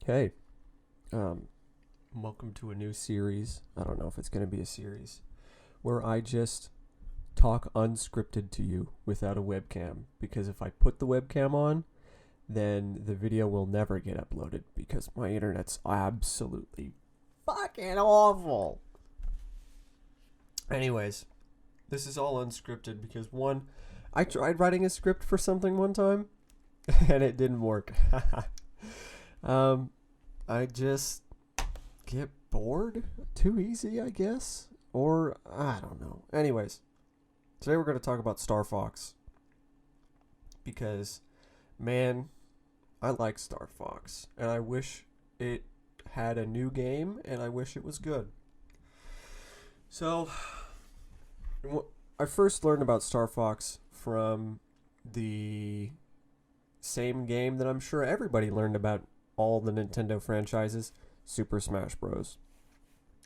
Hey, um, welcome to a new series. I don't know if it's going to be a series where I just talk unscripted to you without a webcam. Because if I put the webcam on, then the video will never get uploaded because my internet's absolutely fucking awful. Anyways, this is all unscripted because one, I tried writing a script for something one time and it didn't work. um, I just get bored too easy, I guess. Or, I don't know. Anyways, today we're going to talk about Star Fox. Because, man, I like Star Fox. And I wish it had a new game, and I wish it was good. So, I first learned about Star Fox from the same game that I'm sure everybody learned about all the Nintendo franchises, Super Smash Bros.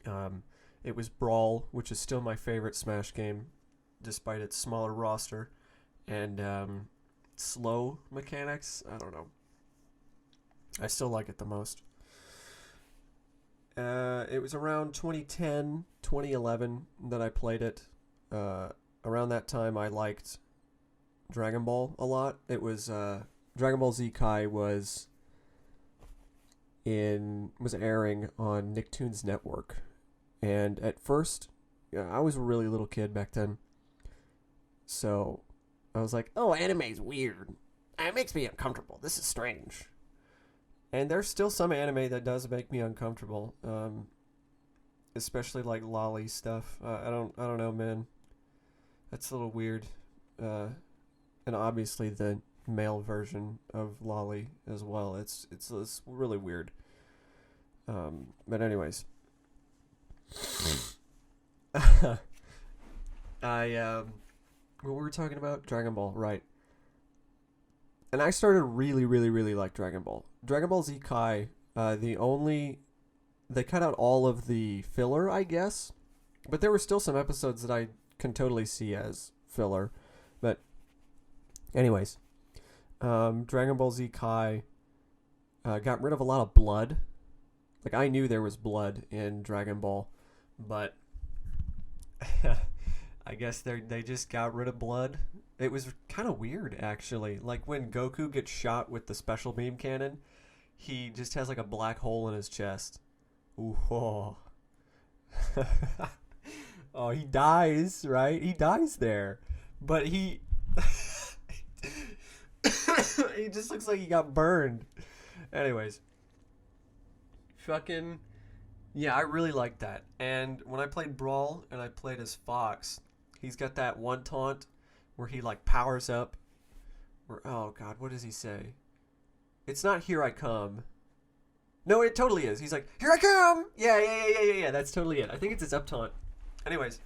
Um, it was Brawl, which is still my favorite Smash game, despite its smaller roster and slow mechanics. I don't know. I still like it the most. It was around 2010, 2011 that I played it. Around that time, I liked Dragon Ball a lot. It was Dragon Ball Z Kai was airing on Nicktoons Network. And at first, I was a really little kid back then. So I was like, oh, anime's weird. It makes me uncomfortable. This is strange. And there's still some anime that does make me uncomfortable. Especially like lolly stuff. I don't know, man. That's a little weird. And obviously the male version of lolly as well. It's really weird. But anyways, what were we talking about? Dragon Ball, right? And I started really like Dragon Ball. Dragon Ball Z Kai. They cut out all of the filler, I guess, but there were still some episodes that I can totally see as filler. But anyways, Dragon Ball Z Kai got rid of a lot of blood. Like, I knew there was blood in Dragon Ball, but I guess they just got rid of blood. It was kind of weird, actually. Like, when Goku gets shot with the special beam cannon, he just has like a black hole in his chest. Ooh, oh. Oh, he dies, right? He dies there, but he he just looks like he got burned. Anyways, fucking yeah, I really like that. And when I played Brawl and I played as Fox, he's got that one taunt where he like powers up. Where, oh god, what does he say? It's not "Here I come." No, it totally is. He's like, "Here I come!" Yeah. That's totally it. I think it's his up taunt. Anyways,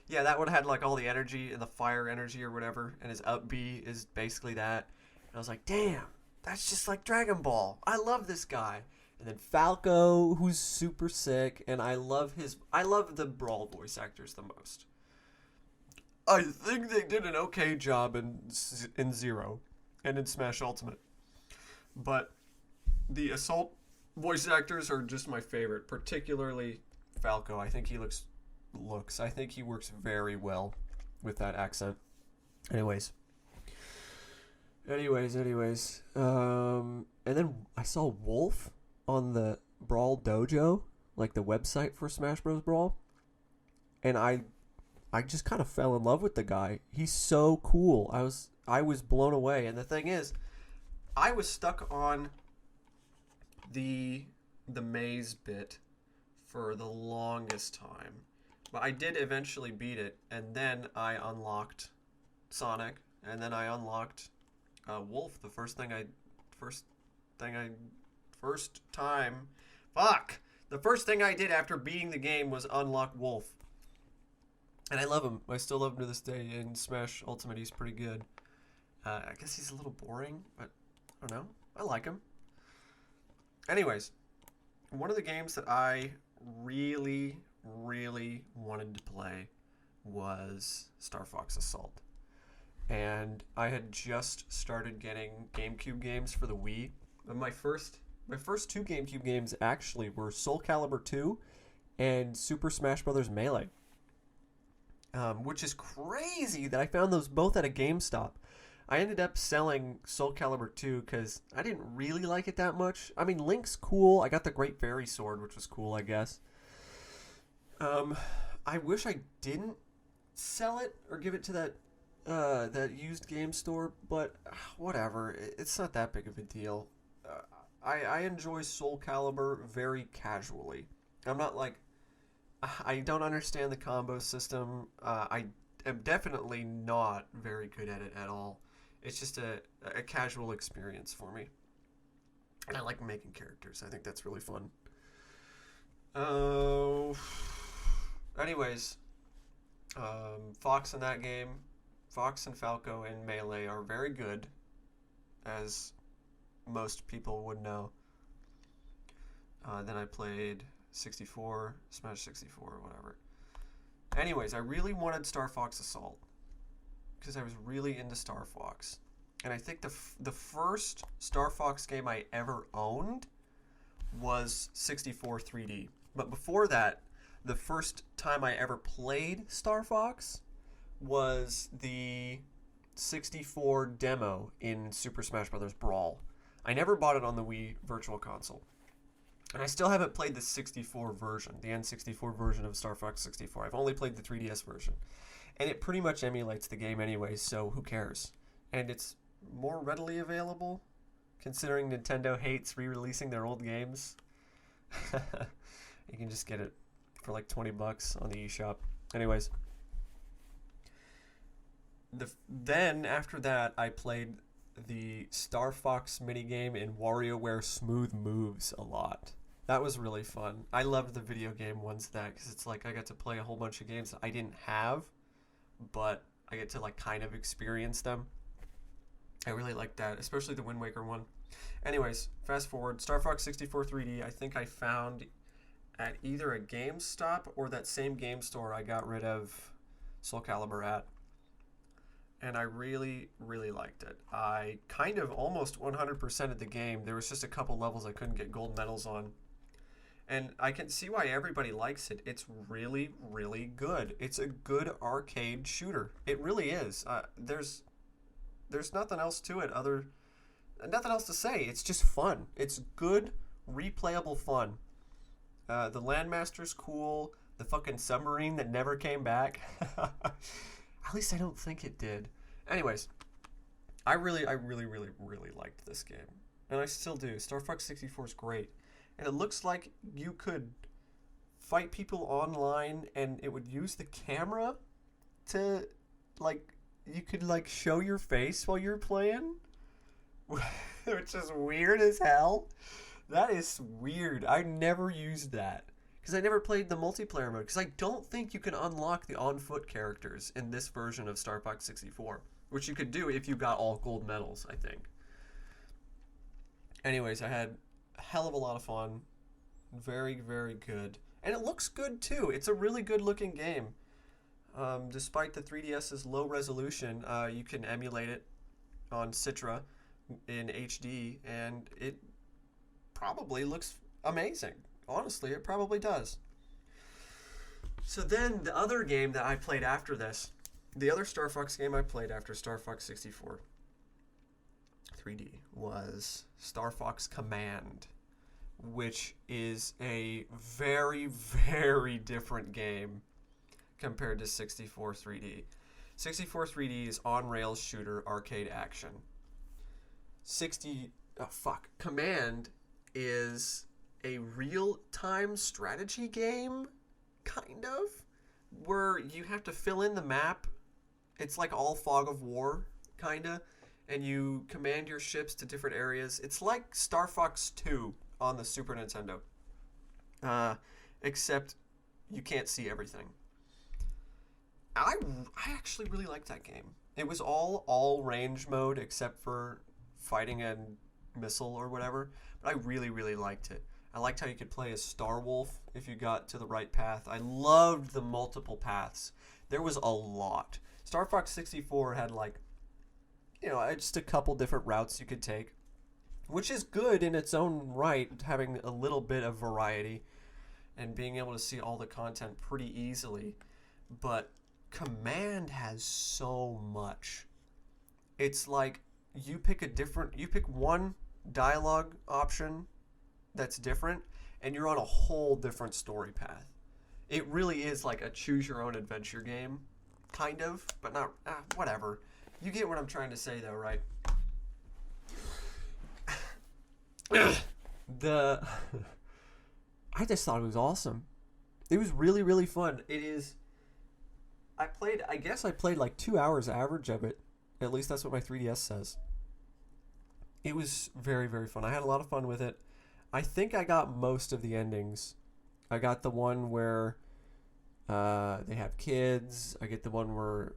yeah, that one had like all the energy and the fire energy or whatever, and his up B is basically that. And I was like, damn, that's just like Dragon Ball. I love this guy. And then Falco, who's super sick, and I love the Brawl voice actors the most. I think they did an okay job in Zero and in Smash Ultimate. But the Assault voice actors are just my favorite, particularly Falco. I think he I think he works very well with that accent. Anyways. And then I saw Wolf on the Brawl Dojo, like the website for Smash Bros. Brawl, and I just kind of fell in love with the guy. He's so cool. I was blown away. And the thing is, I was stuck on the maze bit for the longest time. But I did eventually beat it, and then I unlocked Sonic, and then I unlocked Wolf. The first time. The first thing I did after beating the game was unlock Wolf, and I love him. I still love him to this day. In Smash Ultimate, he's pretty good. I guess he's a little boring, but I don't know. I like him. Anyways, one of the games that I really wanted to play was Star Fox Assault. And I had just started getting GameCube games for the Wii. And my first My first two GameCube games actually were Soul Calibur 2 and Super Smash Bros. Melee. Which is crazy that I found those both at a GameStop. I ended up selling Soul Calibur 2 because I didn't really like it that much. I mean, Link's cool. I got the Great Fairy Sword, which was cool, I guess. I wish I didn't sell it or give it to that used game store, but whatever. It's not that big of a deal. I enjoy Soul Calibur very casually. I'm not like... I don't understand the combo system. I am definitely not very good at it at all. It's just a casual experience for me. And I like making characters. I think that's really fun. Anyways, Fox in that game, Fox and Falco in Melee are very good, as most people would know. Then I played 64, Smash 64, whatever. Anyways, I really wanted Star Fox Assault because I was really into Star Fox. And I think the first Star Fox game I ever owned was 64 3D. But before that, the first time I ever played Star Fox was the 64 demo in Super Smash Bros. Brawl. I never bought it on the Wii Virtual Console. And I still haven't played the 64 version, the N64 version of Star Fox 64. I've only played the 3DS version. And it pretty much emulates the game anyway, so who cares? And it's more readily available, considering Nintendo hates re-releasing their old games. You can just get it for like $20 on the eShop. Anyways. Then, after that, I played the Star Fox minigame in WarioWare Smooth Moves a lot. That was really fun. I loved the video game ones of that because it's like I got to play a whole bunch of games that I didn't have, but I get to like kind of experience them. I really liked that, especially the Wind Waker one. Anyways, fast forward, Star Fox 64 3D, I think I found at either a GameStop or that same game store I got rid of Soul Calibur at. And I really, really liked it. I kind of almost 100%ed the game. There was just a couple levels I couldn't get gold medals on. And I can see why everybody likes it. It's really, really good. It's a good arcade shooter. It really is. There's nothing else to it nothing else to say. It's just fun. It's good, replayable fun. The Landmaster's cool. The fucking submarine that never came back. At least I don't think it did. Anyways, I really liked this game. And I still do. Star Fox 64 is great. And it looks like you could fight people online and it would use the camera to, like, you could, like, show your face while you're playing. Which is weird as hell. That is weird. I never used that. Because I never played the multiplayer mode. Because I don't think you can unlock the on-foot characters in this version of Star Fox 64. Which you could do if you got all gold medals, I think. Anyways, I had a hell of a lot of fun. Very, very good. And it looks good, too. It's a really good-looking game. Despite the 3DS's low resolution, you can emulate it on Citra in HD. And it probably looks amazing. Honestly, it probably does. So then, the other game that I played after this, the other Star Fox game I played after Star Fox 64 3D was Star Fox Command, which is a very, very different game compared to 64 3D. 64 3D is on-rails shooter arcade action. Command is a real-time strategy game, kind of, where you have to fill in the map. It's like all Fog of War, kind of, and you command your ships to different areas. It's like Star Fox 2 on the Super Nintendo, except you can't see everything. I actually really liked that game. It was all range mode except for fighting a missile or whatever, but I really, really liked it. I liked how you could play as Star Wolf if you got to the right path. I loved the multiple paths. There was a lot. Star Fox 64 had, like, just a couple different routes you could take. which is good in its own right, having a little bit of variety and being able to see all the content pretty easily. But Command has so much. It's like you pick one dialogue option that's different, and you're on a whole different story path. It really is like a choose your own adventure game, kind of, but not, whatever. You get what I'm trying to say though, right? the I just thought it was awesome. It was really, really fun. It is. I guess I played like 2 hours average of it. At least that's what my 3DS says. It was very, very fun. I had a lot of fun with it. I think I got most of the endings. I got the one where they have kids. I get the one where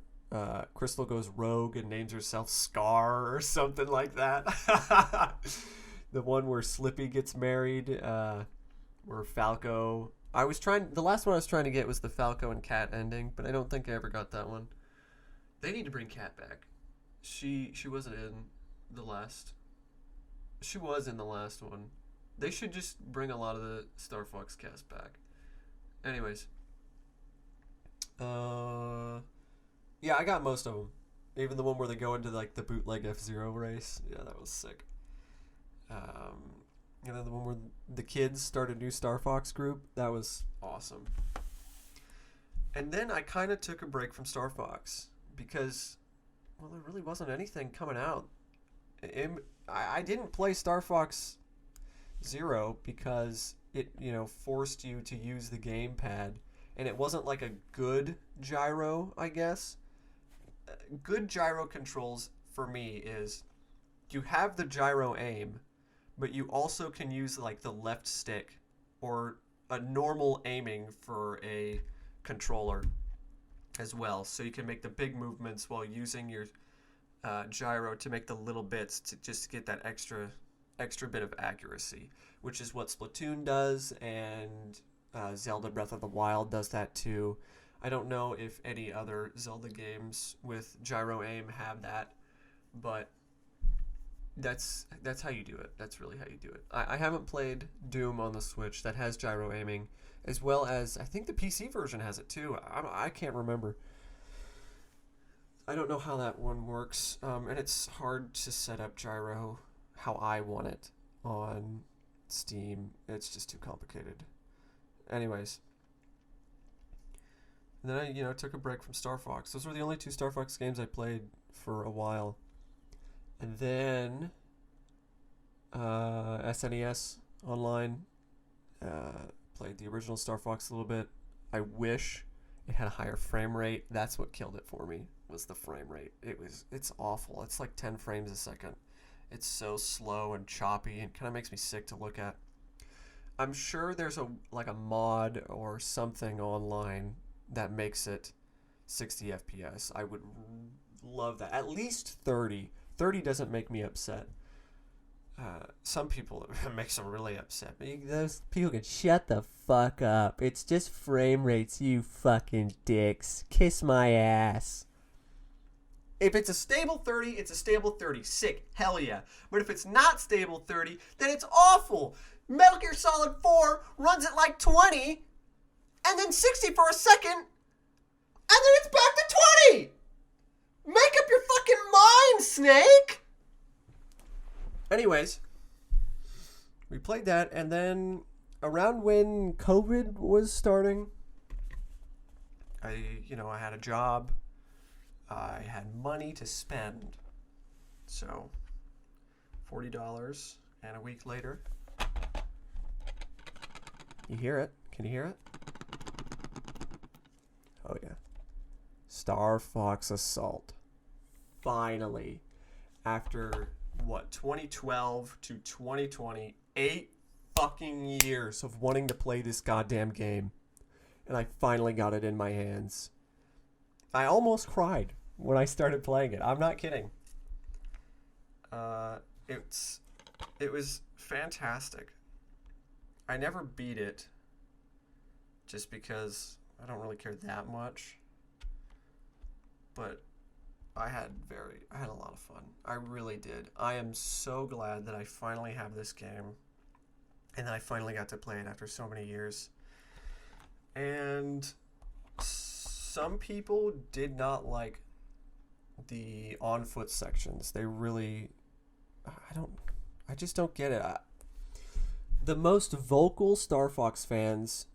Crystal goes rogue and names herself Scar or something like that. The one where Slippy gets married. Where Falco... the last one I was trying to get was the Falco and Cat ending, but I don't think I ever got that one. They need to bring Cat back. She wasn't in the last... She was in the last one. They should just bring a lot of the Star Fox cast back. Anyways. Yeah, I got most of them. Even the one where they go into like the bootleg F-Zero race. Yeah, that was sick. And then the one where the kids start a new Star Fox group. That was awesome. And then I kind of took a break from Star Fox because, well, there really wasn't anything coming out. I didn't play Star Fox Zero because it, forced you to use the gamepad, and it wasn't like a good gyro, I guess. Good gyro controls for me is you have the gyro aim, but you also can use like the left stick or a normal aiming for a controller as well. So you can make the big movements while using your gyro to make the little bits to just get that extra bit of accuracy, which is what Splatoon does, and Zelda Breath of the Wild does that too. I don't know if any other Zelda games with gyro aim have that, but that's how you do it. That's really how you do it. I haven't played Doom on the Switch that has gyro aiming, as well as I think the PC version has it too. I can't remember. I don't know how that one works, and it's hard to set up gyro how I want it on Steam. It's just too complicated. Anyways, and then I took a break from Star Fox. Those were the only two Star Fox games I played for a while. And then SNES Online, played the original Star Fox a little bit. I wish it had a higher frame rate. That's what killed it for me, was the frame rate. It's awful. It's like 10 frames a second. It's so slow and choppy and kind of makes me sick to look at. I'm sure there's a mod or something online that makes it 60 FPS. I would love that. At least 30. 30 doesn't make me upset. Some people, it makes them really upset. Those people can shut the fuck up. It's just frame rates, you fucking dicks. Kiss my ass. If it's a stable 30, it's a stable 30. Sick. Hell yeah. But if it's not stable 30, then it's awful. Metal Gear Solid 4 runs at like 20, and then 60 for a second, and then it's back to 20! Make up your fucking mind, Snake! Anyways, we played that, and then around when COVID was starting, I had a job. I had money to spend. So, $40, and a week later, you hear it? Can you hear it? Oh yeah. Star Fox Assault. Finally. After, 2012 to 2020, 8 fucking years of wanting to play this goddamn game. And I finally got it in my hands. I almost cried when I started playing it. I'm not kidding. It was fantastic. I never beat it just because I don't really care that much. But I had a lot of fun. I really did. I am so glad that I finally have this game and that I finally got to play it after so many years. And some people did not like the on foot sections. They really I don't I just don't get it. The most vocal Star Fox fans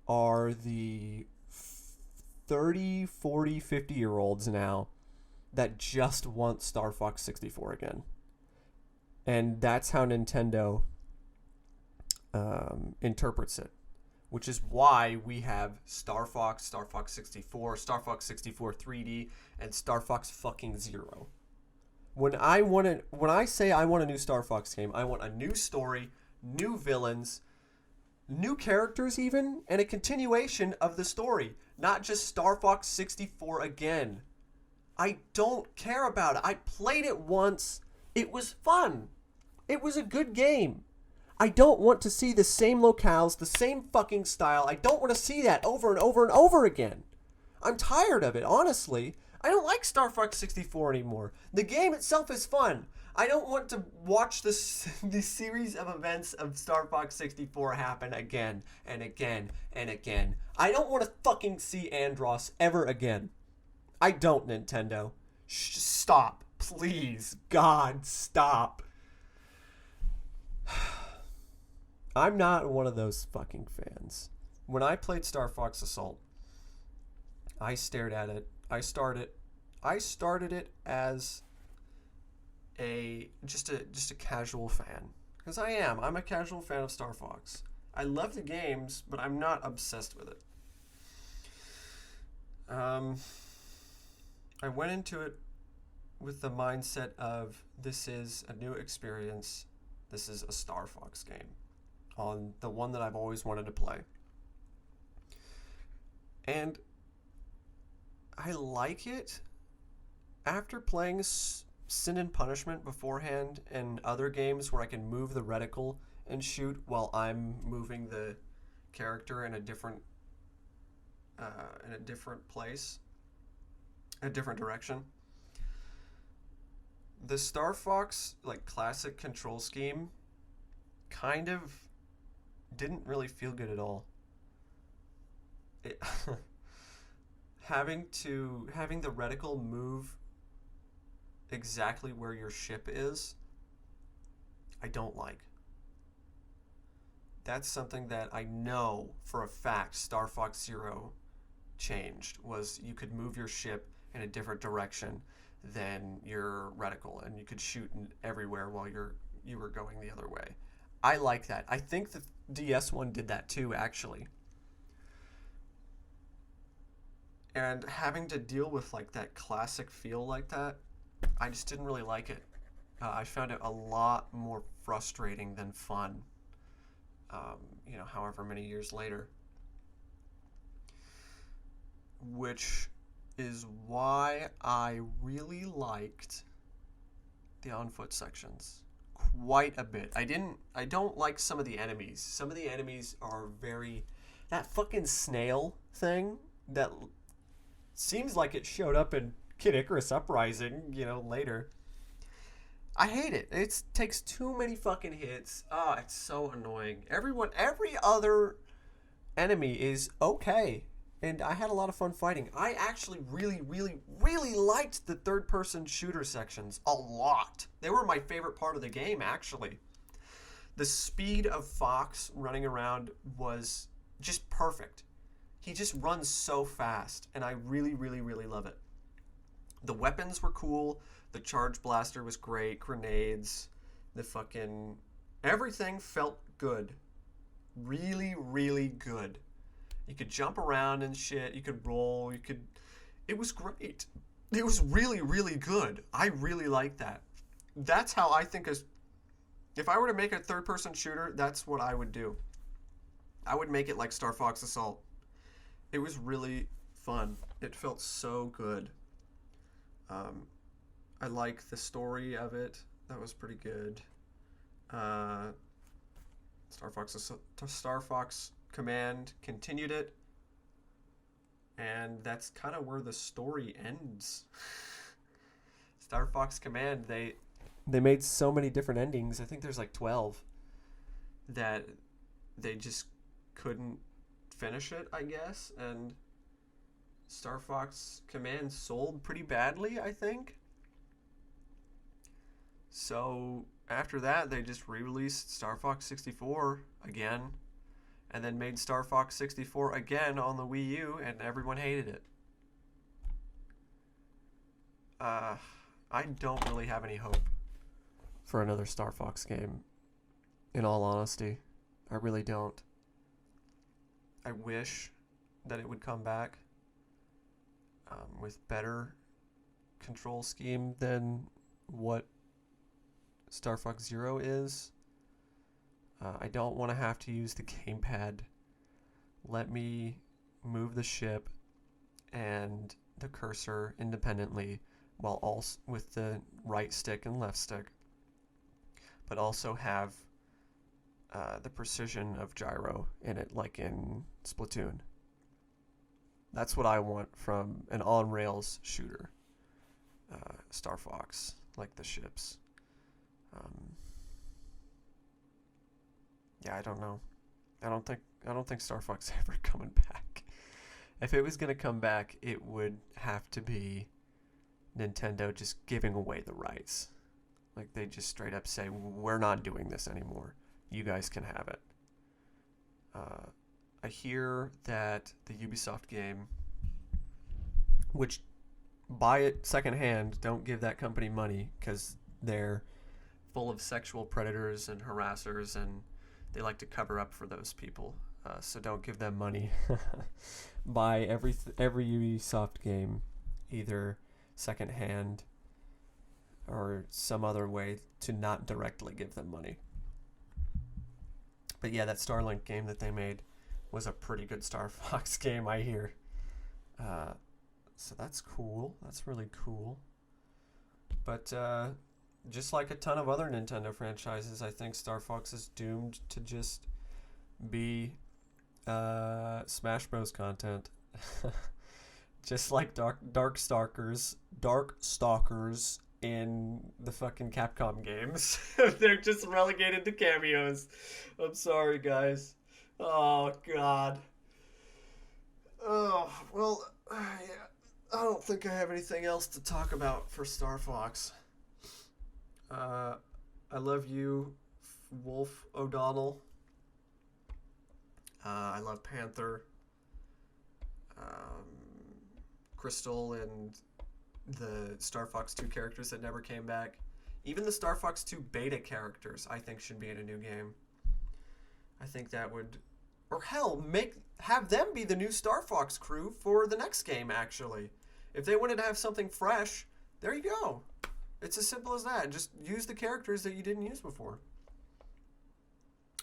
are the 30, 40, 50-year olds now that just want Star Fox 64 again. And that's how Nintendo interprets it, which is why we have Star Fox 64, Star Fox 64 3D, and Star Fox fucking Zero. When I say I want a new Star Fox game, I want a new story, new villains, new characters even, and a continuation of the story, not just Star Fox 64 again. I don't care about it. I played it once. It was fun. It was a good game. I don't want to see the same locales, the same fucking style. I don't want to see that over and over and over again. I'm tired of it, honestly. I don't like Star Fox 64 anymore. The game itself is fun. I don't want to watch the series of events of Star Fox 64 happen again and again and again. I don't want to fucking see Andross ever again. I don't, Nintendo. Stop. Please. God, stop. I'm not one of those fucking fans. When I played Star Fox Assault, I stared at it. I started it as just a casual fan. Because I'm a casual fan of Star Fox. I love the games, but I'm not obsessed with it. I went into it with the mindset of this is a new experience. This is a Star Fox game. On the one that I've always wanted to play. And I like it. After playing Sin and Punishment beforehand and other games where I can move the reticle and shoot while I'm moving the character in a different place, a different direction. The Star Fox classic control scheme kind of didn't really feel good at all. Having the reticle move exactly where your ship is, I don't like. That's something that I know for a fact Star Fox Zero changed, was you could move your ship in a different direction than your reticle, and you could shoot everywhere while you were going the other way. I like that. I think the DS one did that too, actually. And having to deal with that classic feel like that, I just didn't really like it. I found it a lot more frustrating than fun. However many years later. Which is why I really liked the on-foot sections quite a bit. I don't like some of the enemies. Some of the enemies are that fucking snail thing that seems like it showed up in Kid Icarus Uprising, later. I hate it. It takes too many fucking hits. It's so annoying. Every other enemy is okay. And I had a lot of fun fighting. I actually really, really, really liked the third-person shooter sections a lot. They were my favorite part of the game, actually. The speed of Fox running around was just perfect. He just runs so fast, and I really, really, really love it. The weapons were cool. The charge blaster was great. Grenades. Everything felt good. Really, really good. You could jump around and shit. You could roll. It was great. It was really, really good. I really liked that. That's how I think if I were to make a third-person shooter, that's what I would do. I would make it like Star Fox Assault. It was really fun. It felt so good. I like the story of it. That was pretty good. Star Fox Command continued it, and that's kind of where the story ends. Star Fox Command, they made so many different endings. I think there's like 12 that they just couldn't finish it, I guess. And Star Fox Command sold pretty badly, I think. So after that, they just re-released Star Fox 64 again, and then made Star Fox 64 again on the Wii U, and everyone hated it. I don't really have any hope for another Star Fox game, in all honesty. I really don't. I wish that it would come back with better control scheme than what Star Fox Zero is. I don't want to have to use the gamepad. Let me move the ship and the cursor independently, while also with the right stick and left stick, but also have the precision of gyro in it, like in Splatoon. That's what I want from an on-rails shooter. Star Fox, like the ships. Yeah, I don't know. I don't think Star Fox is ever coming back. If it was gonna come back, it would have to be Nintendo just giving away the rights. Like, they just straight up say, we're not doing this anymore. You guys can have it. I hear that the Ubisoft game, which buy it secondhand, don't give that company money because they're full of sexual predators and harassers, and they like to cover up for those people. So don't give them money. Buy every Ubisoft game, either secondhand or some other way to not directly give them money. But yeah, that Starlink game that they made was a pretty good Star Fox game, I hear. So that's cool. That's really cool. But just like a ton of other Nintendo franchises, I think Star Fox is doomed to just be Smash Bros. Content. Just like Darkstalkers in the fucking Capcom games. They're just relegated to cameos. I'm sorry, guys. Oh, God. Oh, well, yeah. I don't think I have anything else to talk about for Star Fox. I love you, Wolf O'Donnell. I love Panther. Crystal and the Star Fox 2 characters that never came back. Even the Star Fox 2 beta characters, I think, should be in a new game. I think that would... Or hell, have them be the new Star Fox crew for the next game, actually. If they wanted to have something fresh, there you go. It's as simple as that. Just use the characters that you didn't use before.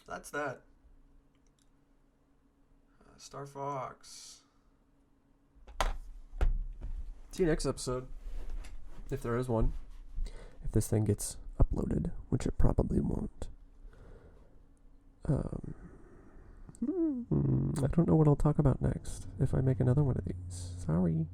That's that. Star Fox. See you next episode. If there is one. If this thing gets uploaded, which it probably won't. I don't know what I'll talk about next if I make another one of these. Sorry.